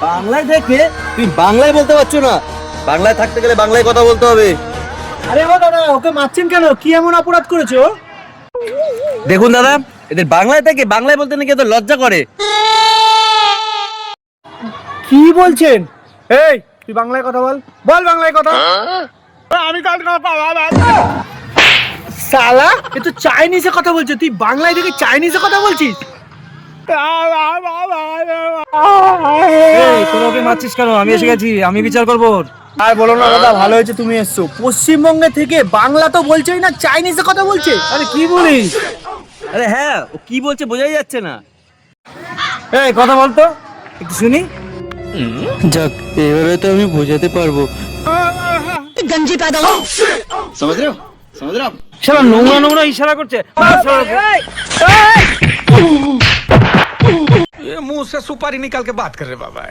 বাংলায় দেখে তুই বাংলায় বলতে পারছো না? বাংলায় থাকতে গেলে বাংলায় কথা বলতে হবে। আরে ও দাদা, ওকে মারছেন কেন? কি এমন অপরাধ করেছো? দেখুন দাদা, এদের বাংলায় থেকে বাংলায় বলতে নাকি এত লজ্জা করে। কি বলছেন? এই তুই বাংলায় কথা বল, বল বাংলায় কথা। আমি সালা, এ তো চাইনিজে কথা বলছে, তুই বাংলায় থেকে চাইনিজে কথা বলছিস? এই তোরা ওকে মারছিস কেন? আমি এসে গেছি, আমি বিচার করবো। আর বলো না দাদা, ভালো হয়েছে তুমি এসছো। পশ্চিমবঙ্গে থেকে বাংলা তো বলছেই না, চাইনিজে কথা বলছে। আরে কি বলিস? আরে হ্যাঁ, ও কি বলছে বোঝাই যাচ্ছে না। এই কথা বলতো একটু শুনি। যাক, এবারে তো আমি বোঝাতে পারবো। गंजी पैदा हो। समझ रहे हो? समझ रहे हो? শালা নোংরা নোংরা ইশারা করছে। ये मुंह से सुपारी निकाल के बात कर रहे बाबा।